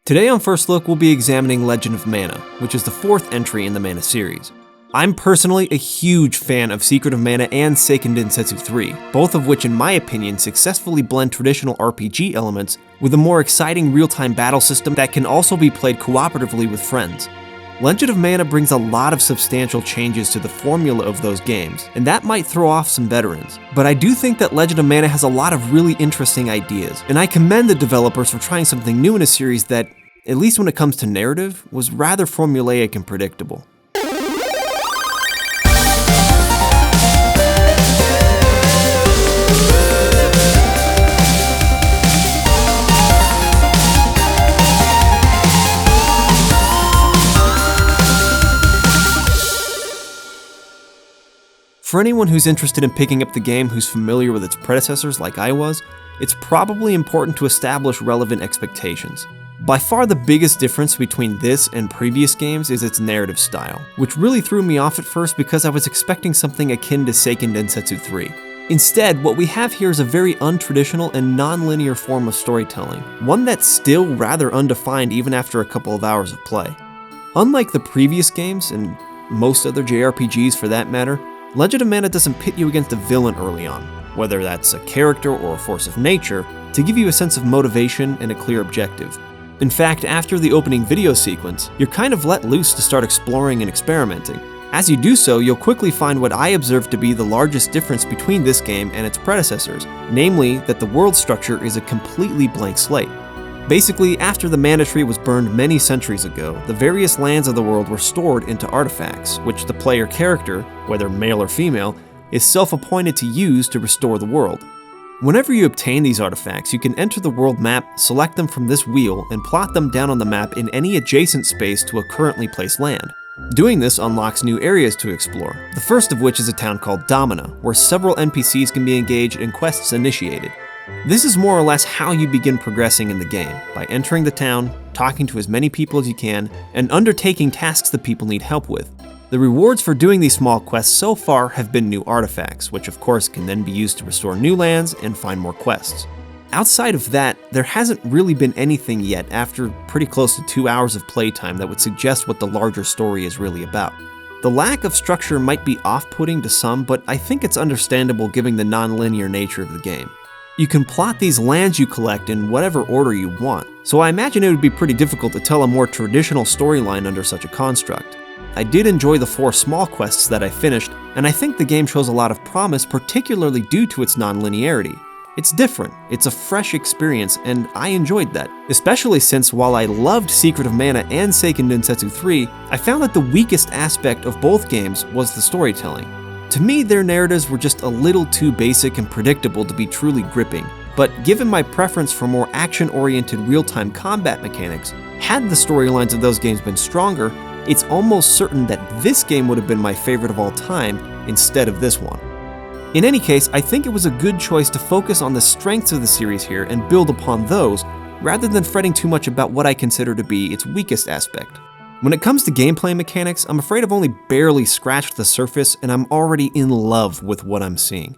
Today on First Look, we'll be examining Legend of Mana, which is the fourth entry in the Mana series. I'm personally a huge fan of Secret of Mana and Seiken Densetsu 3, both of which in my opinion successfully blend traditional RPG elements with a more exciting real-time battle system that can also be played cooperatively with friends. Legend of Mana brings a lot of substantial changes to the formula of those games, and that might throw off some veterans. But I do think that Legend of Mana has a lot of really interesting ideas, and I commend the developers for trying something new in a series that, at least when it comes to narrative, was rather formulaic and predictable. For anyone who's interested in picking up the game who's familiar with its predecessors like I was, it's probably important to establish relevant expectations. By far the biggest difference between this and previous games is its narrative style, which really threw me off at first because I was expecting something akin to Seiken Densetsu 3. Instead, what we have here is a very untraditional and non-linear form of storytelling, one that's still rather undefined even after a couple of hours of play. Unlike the previous games, and most other JRPGs for that matter, Legend of Mana doesn't pit you against a villain early on, whether that's a character or a force of nature, to give you a sense of motivation and a clear objective. In fact, after the opening video sequence, you're kind of let loose to start exploring and experimenting. As you do so, you'll quickly find what I observe to be the largest difference between this game and its predecessors, namely that the world structure is a completely blank slate. Basically, after the Mana Tree was burned many centuries ago, the various lands of the world were stored into artifacts, which the player character, whether male or female, is self-appointed to use to restore the world. Whenever you obtain these artifacts, you can enter the world map, select them from this wheel, and plot them down on the map in any adjacent space to a currently placed land. Doing this unlocks new areas to explore, the first of which is a town called Domina, where several NPCs can be engaged and quests initiated. This is more or less how you begin progressing in the game, by entering the town, talking to as many people as you can, and undertaking tasks that people need help with. The rewards for doing these small quests so far have been new artifacts, which of course can then be used to restore new lands and find more quests. Outside of that, there hasn't really been anything yet after pretty close to 2 hours of playtime that would suggest what the larger story is really about. The lack of structure might be off-putting to some, but I think it's understandable given the non-linear nature of the game. You can plot these lands you collect in whatever order you want, so I imagine it would be pretty difficult to tell a more traditional storyline under such a construct. I did enjoy the 4 small quests that I finished, and I think the game shows a lot of promise, particularly due to its non-linearity. It's different, it's a fresh experience, and I enjoyed that, especially since while I loved Secret of Mana and Seiken Densetsu 3, I found that the weakest aspect of both games was the storytelling. To me, their narratives were just a little too basic and predictable to be truly gripping, but given my preference for more action-oriented real-time combat mechanics, had the storylines of those games been stronger, it's almost certain that this game would have been my favorite of all time instead of this one. In any case, I think it was a good choice to focus on the strengths of the series here and build upon those, rather than fretting too much about what I consider to be its weakest aspect. When it comes to gameplay mechanics, I'm afraid I've only barely scratched the surface and I'm already in love with what I'm seeing.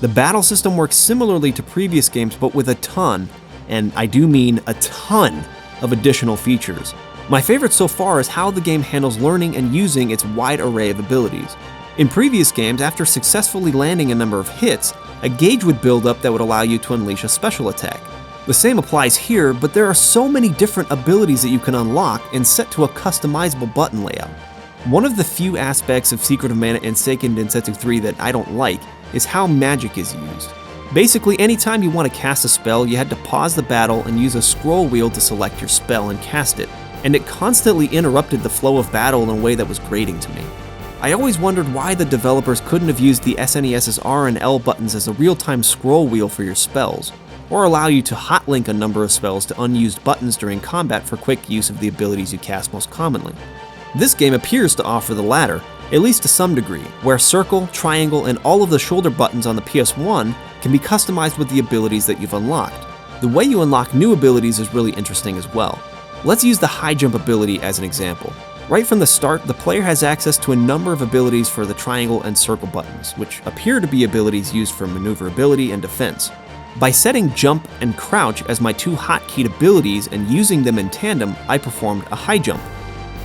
The battle system works similarly to previous games, but with a ton, and I do mean a ton, of additional features. My favorite so far is how the game handles learning and using its wide array of abilities. In previous games, after successfully landing a number of hits, a gauge would build up that would allow you to unleash a special attack. The same applies here, but there are so many different abilities that you can unlock and set to a customizable button layout. One of the few aspects of Secret of Mana and Seiken Densetsu 3 that I don't like is how magic is used. Basically, anytime you want to cast a spell, you had to pause the battle and use a scroll wheel to select your spell and cast it, and it constantly interrupted the flow of battle in a way that was grating to me. I always wondered why the developers couldn't have used the SNES's R and L buttons as a real-time scroll wheel for your spells, or allow you to hotlink a number of spells to unused buttons during combat for quick use of the abilities you cast most commonly. This game appears to offer the latter, at least to some degree, where circle, triangle, and all of the shoulder buttons on the PS1 can be customized with the abilities that you've unlocked. The way you unlock new abilities is really interesting as well. Let's use the high jump ability as an example. Right from the start, the player has access to a number of abilities for the triangle and circle buttons, which appear to be abilities used for maneuverability and defense. By setting jump and crouch as my two hotkeyed abilities and using them in tandem, I performed a high jump.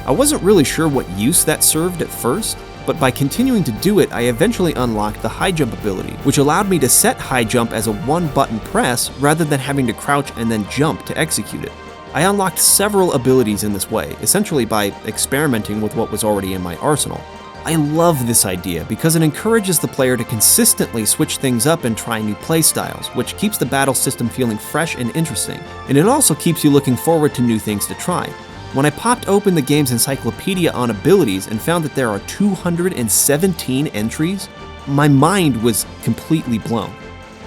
I wasn't really sure what use that served at first, but by continuing to do it, I eventually unlocked the high jump ability, which allowed me to set high jump as a one-button press rather than having to crouch and then jump to execute it. I unlocked several abilities in this way, essentially by experimenting with what was already in my arsenal. I love this idea because it encourages the player to consistently switch things up and try new playstyles, which keeps the battle system feeling fresh and interesting, and it also keeps you looking forward to new things to try. When I popped open the game's encyclopedia on abilities and found that there are 217 entries, my mind was completely blown.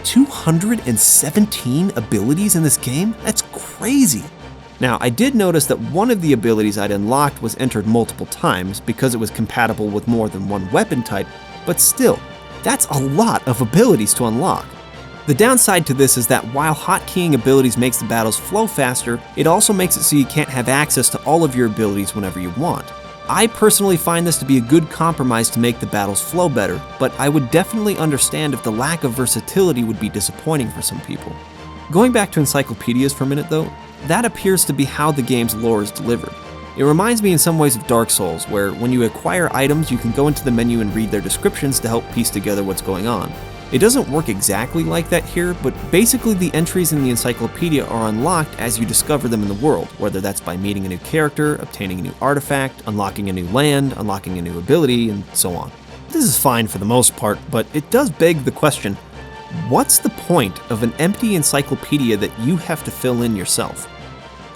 217 abilities in this game? That's crazy! Now, I did notice that one of the abilities I'd unlocked was entered multiple times because it was compatible with more than one weapon type, but still, that's a lot of abilities to unlock. The downside to this is that while hotkeying abilities makes the battles flow faster, it also makes it so you can't have access to all of your abilities whenever you want. I personally find this to be a good compromise to make the battles flow better, but I would definitely understand if the lack of versatility would be disappointing for some people. Going back to encyclopedias for a minute though, that appears to be how the game's lore is delivered. It reminds me in some ways of Dark Souls, where when you acquire items you can go into the menu and read their descriptions to help piece together what's going on. It doesn't work exactly like that here, but basically the entries in the encyclopedia are unlocked as you discover them in the world, whether that's by meeting a new character, obtaining a new artifact, unlocking a new land, unlocking a new ability, and so on. This is fine for the most part, but it does beg the question, what's the point of an empty encyclopedia that you have to fill in yourself?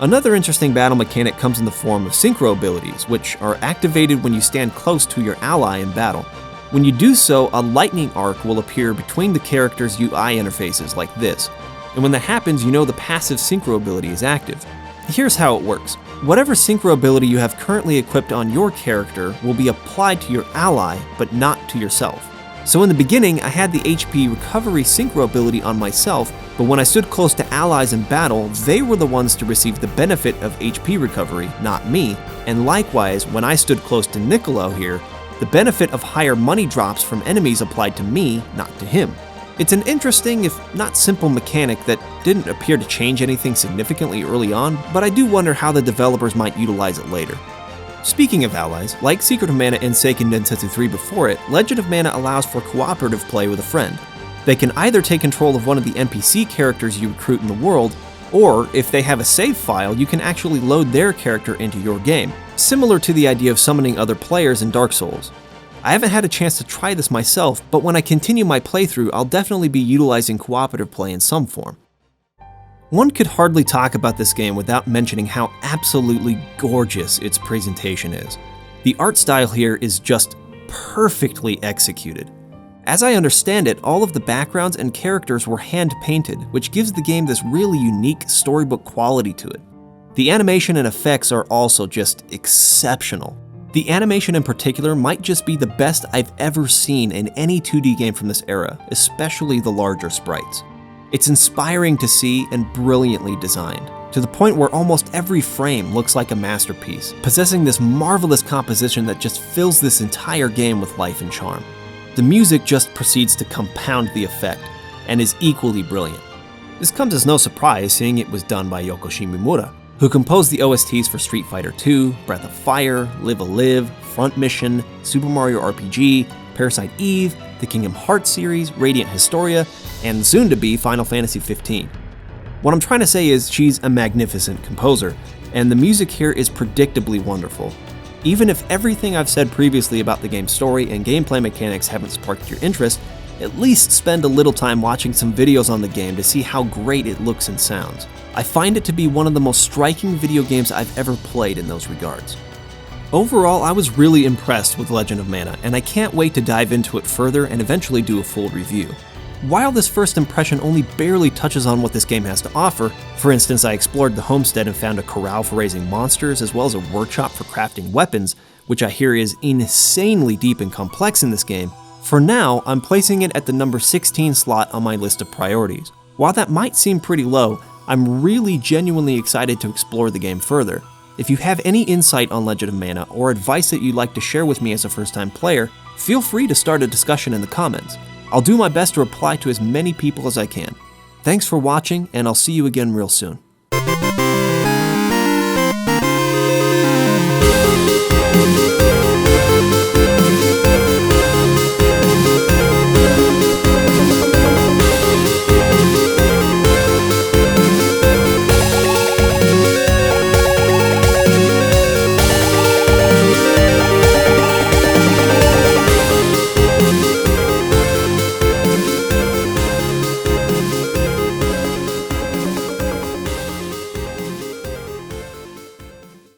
Another interesting battle mechanic comes in the form of Synchro Abilities, which are activated when you stand close to your ally in battle. When you do so, a lightning arc will appear between the character's UI interfaces like this, and when that happens, you know the passive Synchro ability is active. Here's how it works. Whatever Synchro ability you have currently equipped on your character will be applied to your ally, but not to yourself. So in the beginning, I had the HP recovery Synchro ability on myself, but when I stood close to allies in battle, they were the ones to receive the benefit of HP recovery, not me, and likewise, when I stood close to Niccolo here, the benefit of higher money drops from enemies applied to me, not to him. It's an interesting, if not simple, mechanic that didn't appear to change anything significantly early on, but I do wonder how the developers might utilize it later. Speaking of allies, like Secret of Mana and Seiken Densetsu 3 before it, Legend of Mana allows for cooperative play with a friend. They can either take control of one of the NPC characters you recruit in the world, or if they have a save file, you can actually load their character into your game, similar to the idea of summoning other players in Dark Souls. I haven't had a chance to try this myself, but when I continue my playthrough, I'll definitely be utilizing cooperative play in some form. One could hardly talk about this game without mentioning how absolutely gorgeous its presentation is. The art style here is just perfectly executed. As I understand it, all of the backgrounds and characters were hand-painted, which gives the game this really unique storybook quality to it. The animation and effects are also just exceptional. The animation in particular might just be the best I've ever seen in any 2D game from this era, especially the larger sprites. It's inspiring to see and brilliantly designed, to the point where almost every frame looks like a masterpiece, possessing this marvelous composition that just fills this entire game with life and charm. The music just proceeds to compound the effect, and is equally brilliant. This comes as no surprise, seeing it was done by Yoko Shimomura, who composed the OSTs for Street Fighter II, Breath of Fire, Live a Live, Front Mission, Super Mario RPG, Parasite Eve, the Kingdom Hearts series, Radiant Historia, and soon-to-be Final Fantasy XV. What I'm trying to say is she's a magnificent composer, and the music here is predictably wonderful. Even if everything I've said previously about the game's story and gameplay mechanics haven't sparked your interest, at least spend a little time watching some videos on the game to see how great it looks and sounds. I find it to be one of the most striking video games I've ever played in those regards. Overall, I was really impressed with Legend of Mana, and I can't wait to dive into it further and eventually do a full review. While this first impression only barely touches on what this game has to offer, for instance, I explored the homestead and found a corral for raising monsters as well as a workshop for crafting weapons, which I hear is insanely deep and complex in this game, for now, I'm placing it at the number 16 slot on my list of priorities. While that might seem pretty low, I'm really genuinely excited to explore the game further. If you have any insight on Legend of Mana or advice that you'd like to share with me as a first-time player, feel free to start a discussion in the comments. I'll do my best to reply to as many people as I can. Thanks for watching, and I'll see you again real soon.